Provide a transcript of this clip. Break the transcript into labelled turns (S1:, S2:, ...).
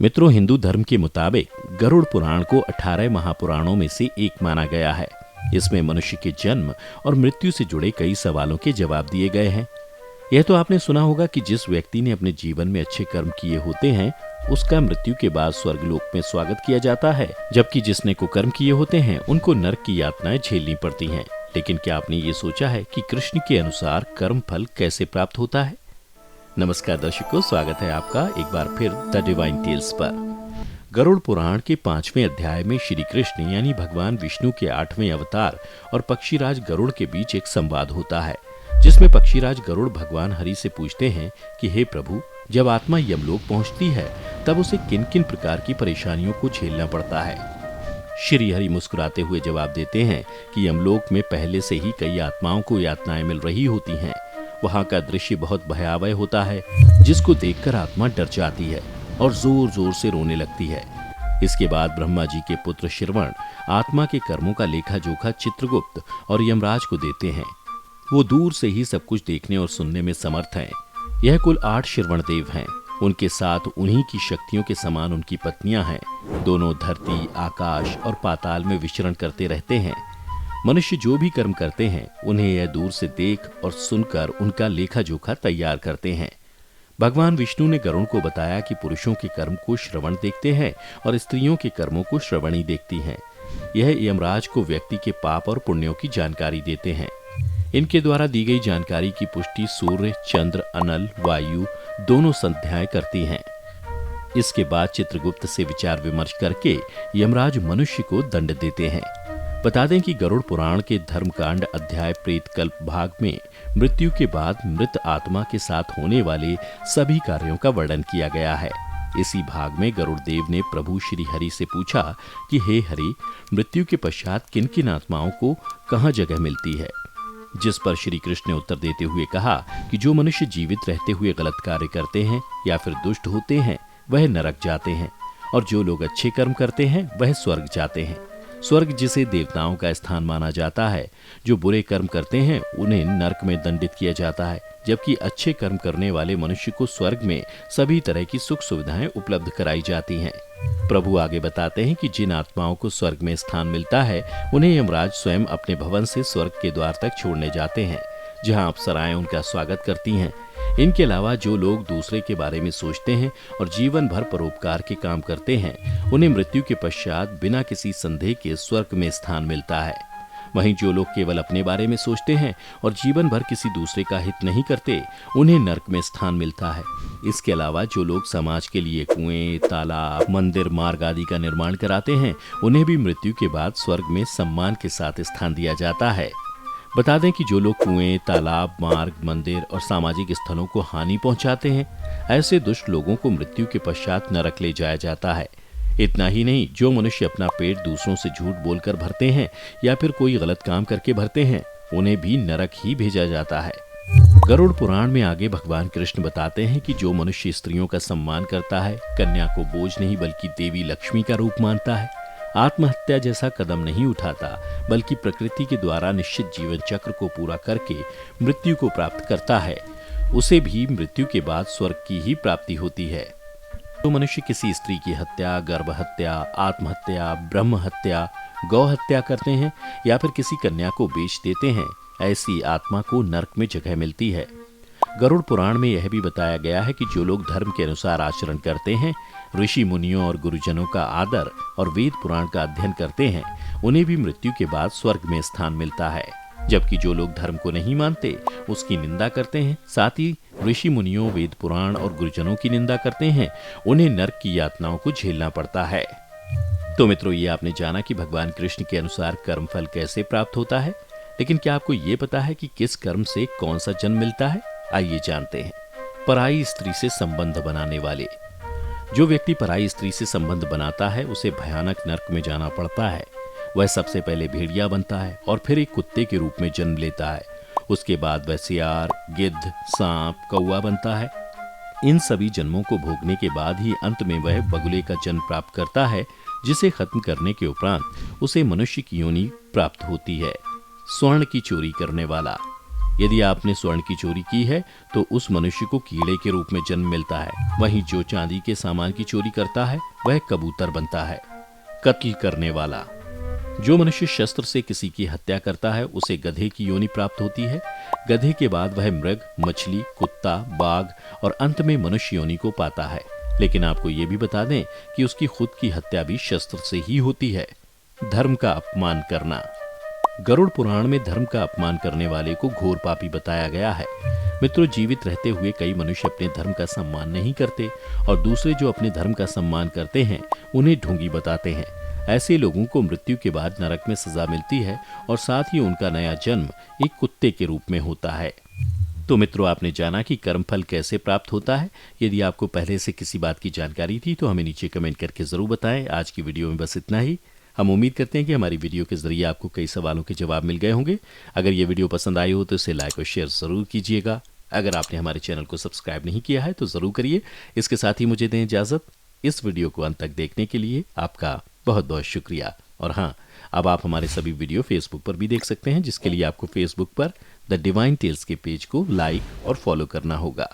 S1: मित्रों, हिंदू धर्म के मुताबिक गरुड़ पुराण को 18 महापुराणों में से एक माना गया है। इसमें मनुष्य के जन्म और मृत्यु से जुड़े कई सवालों के जवाब दिए गए हैं। यह तो आपने सुना होगा कि जिस व्यक्ति ने अपने जीवन में अच्छे कर्म किए होते हैं उसका मृत्यु के बाद स्वर्गलोक में स्वागत किया जाता है, जबकि जिसने कुकर्म किए होते हैं उनको नरक की यातनाएं झेलनी पड़ती हैं। लेकिन क्या आपने ये सोचा है कि कृष्ण के अनुसार कर्म फल कैसे प्राप्त होता है? नमस्कार दर्शकों, स्वागत है आपका एक बार फिर द डिवाइन टेल्स पर। गरुड़ पुराण के 5वें अध्याय में श्री कृष्ण यानी भगवान विष्णु के 8वें अवतार और पक्षीराज गरुड़ के बीच एक संवाद होता है, जिसमें पक्षीराज गरुड़ भगवान हरि से पूछते हैं कि हे प्रभु, जब आत्मा यमलोक पहुंचती है तब उसे किन किन प्रकार की परेशानियों को झेलना पड़ता है। श्री हरि मुस्कुराते हुए जवाब देते हैं कि यमलोक में पहले से ही कई आत्माओं को यातनाएं मिल रही होती हैं। वहां का दृश्य बहुत भयावह होता है, जिसको देखकर आत्मा डर जाती है और जोर जोर से रोने लगती है। इसके बाद ब्रह्मा जी के पुत्र श्रवण आत्मा के कर्मों का लेखा जोखा चित्रगुप्त और यमराज को देते हैं। वो दूर से ही सब कुछ देखने और सुनने में समर्थ हैं। यह कुल 8 श्रवण देव हैं। उनके साथ उन्हीं की शक्तियों के समान उनकी पत्नियां हैं। दोनों धरती, आकाश और पाताल में विचरण करते रहते हैं। मनुष्य जो भी कर्म करते हैं उन्हें यह दूर से देख और सुनकर उनका लेखा जोखा तैयार करते हैं। भगवान विष्णु ने गरुड़ को बताया कि पुरुषों के कर्म को श्रवण देखते हैं और स्त्रियों के कर्मों को श्रवणी देखती हैं। यह यमराज को व्यक्ति के पाप और पुण्यों की जानकारी देते हैं। इनके द्वारा दी गई जानकारी की पुष्टि सूर्य, चंद्र, अनल, वायु दोनों संध्याएं करती हैं। इसके बाद चित्रगुप्त से विचार विमर्श करके यमराज मनुष्य को दंड देते हैं। बता दें कि गरुड़ पुराण के धर्मकांड अध्याय प्रेत कल्प भाग में मृत्यु के बाद मृत आत्मा के साथ होने वाले सभी कार्यों का वर्णन किया गया है। इसी भाग में गरुड़ देव ने प्रभु श्री हरि से पूछा कि हे हरि, मृत्यु के पश्चात किन किन आत्माओं को कहाँ जगह मिलती है? जिस पर श्री कृष्ण ने उत्तर देते हुए कहा कि जो मनुष्य जीवित रहते हुए गलत कार्य करते हैं या फिर दुष्ट होते हैं वह नरक जाते हैं, और जो लोग अच्छे कर्म करते हैं वह स्वर्ग जाते हैं। स्वर्ग जिसे देवताओं का स्थान माना जाता है, जो बुरे कर्म करते हैं उन्हें नरक में दंडित किया जाता है, जबकि अच्छे कर्म करने वाले मनुष्य को स्वर्ग में सभी तरह की सुख सुविधाएं उपलब्ध कराई जाती हैं। प्रभु आगे बताते हैं कि जिन आत्माओं को स्वर्ग में स्थान मिलता है उन्हें यमराज स्वयं अपने भवन से स्वर्ग के द्वार तक छोड़ने जाते हैं, जहां अप्सराएं उनका स्वागत करती हैं। इनके अलावा जो लोग दूसरे के बारे में सोचते हैं और जीवन भर परोपकार के काम करते हैं उन्हें मृत्यु के पश्चात बिना किसी संदेह के स्वर्ग में स्थान मिलता है। वहीं जो लोग केवल अपने बारे में सोचते हैं और जीवन भर किसी दूसरे का हित नहीं करते उन्हें नरक में स्थान मिलता है। इसके अलावा जो लोग समाज के लिए कुएं, तालाब, मंदिर, मार्ग आदि का निर्माण कराते हैं उन्हें भी मृत्यु के बाद स्वर्ग में सम्मान के साथ स्थान दिया जाता है। बता दें कि जो लोग कुएं, तालाब, मार्ग, मंदिर और सामाजिक स्थलों को हानि पहुंचाते हैं, ऐसे दुष्ट लोगों को मृत्यु के पश्चात नरक ले जाया जाता है। इतना ही नहीं, जो मनुष्य अपना पेट दूसरों से झूठ बोलकर भरते हैं या फिर कोई गलत काम करके भरते हैं उन्हें भी नरक ही भेजा जाता है। गरुड़ पुराण में आगे भगवान कृष्ण बताते हैं कि जो मनुष्य स्त्रियों का सम्मान करता है, कन्या को बोझ नहीं बल्कि देवी लक्ष्मी का रूप मानता है, आत्महत्या जैसा कदम नहीं उठाता बल्कि प्रकृति के द्वारा निश्चित जीवन चक्र को पूरा करके मृत्यु को प्राप्त करता है, उसे भी मृत्यु के बाद स्वर्ग की ही प्राप्ति होती है। तो मनुष्य किसी स्त्री की हत्या, गर्भ हत्या, आत्महत्या, ब्रह्म हत्या, गौ हत्या करते हैं या फिर किसी कन्या को बेच देते हैं, ऐसी आत्मा को नरक में जगह मिलती है। गरुड़ पुराण में यह भी बताया गया है कि जो लोग धर्म के अनुसार आचरण करते हैं, ऋषि मुनियों और गुरुजनों का आदर और वेद पुराण का अध्ययन करते हैं, उन्हें भी मृत्यु के बाद स्वर्ग में स्थान मिलता है। जबकि जो लोग धर्म को नहीं मानते उसकी निंदा करते हैं, साथ ही ऋषि मुनियों, वेद पुराण और गुरुजनों की निंदा करते हैं, उन्हें नरक की यातनाओं को झेलना पड़ता है। तो मित्रों, ये आपने जाना कि भगवान कृष्ण के अनुसार कर्म फल कैसे प्राप्त होता है, लेकिन क्या आपको ये पता है कि किस कर्म से कौन सा जन्म मिलता है? आइए जानते हैं। पराई स्त्री से संबंध बनाने वाले। जो व्यक्ति पराई स्त्री से संबंध बनाता है उसे भयानक नरक में जाना पड़ता है। वह सबसे पहले भेड़िया बनता है और फिर एक कुत्ते के रूप में जन्म लेता है। उसके बाद वह सियार, गिद्ध, सांप, कौवा बनता है। इन सभी जन्मों को भोगने के बाद ही अंत में वह बगुले का जन्म प्राप्त करता है, जिसे खत्म करने के उपरांत उसे मनुष्य की योनि प्राप्त होती है। स्वर्ण की चोरी करने वाला। यदि आपने स्वर्ण की चोरी की है तो उस मनुष्य को कीड़े के रूप में जन्म मिलता है। वहीं जो चांदी के सामान की चोरी करता है वह कबूतर बनता है। कत्ल करने वाला, जो मनुष्य शस्त्र से किसी की हत्या करता है उसे गधे की योनि प्राप्त होती है। गधे के बाद वह मृग, मछली, कुत्ता, बाघ और अंत में मनुष्य योनि को पाता है। लेकिन आपको ये भी बता दें कि उसकी खुद की हत्या भी शस्त्र से ही होती है। धर्म का अपमान करना, गरुड़ पुराण में धर्म का अपमान करने वाले को घोर पापी बताया गया है। मित्रों, जीवित रहते हुए कई मनुष्य अपने धर्म का सम्मान नहीं करते और दूसरे जो अपने धर्म का सम्मान करते हैं उन्हें ढोंगी बताते हैं। ऐसे लोगों को मृत्यु के बाद नरक में सजा मिलती है और साथ ही उनका नया जन्म एक कुत्ते के रूप में होता है। तो मित्रों, आपने जाना कि कर्मफल कैसे प्राप्त होता है। यदि आपको पहले से किसी बात की जानकारी थी तो हमें नीचे कमेंट करके जरूर बताएं। आज की वीडियो में बस इतना ही। हम उम्मीद करते हैं कि हमारी वीडियो के जरिए आपको कई सवालों के जवाब मिल गए होंगे। अगर ये वीडियो पसंद आई हो तो इसे लाइक और शेयर जरूर कीजिएगा। अगर आपने हमारे चैनल को सब्सक्राइब नहीं किया है तो जरूर करिए। इसके साथ ही मुझे दें इजाजत। इस वीडियो को अंत तक देखने के लिए आपका बहुत बहुत शुक्रिया। और हाँ, अब आप हमारे सभी वीडियो फेसबुक पर भी देख सकते हैं, जिसके लिए आपको फेसबुक पर द डिवाइन टेल्स के पेज को लाइक और फॉलो करना होगा।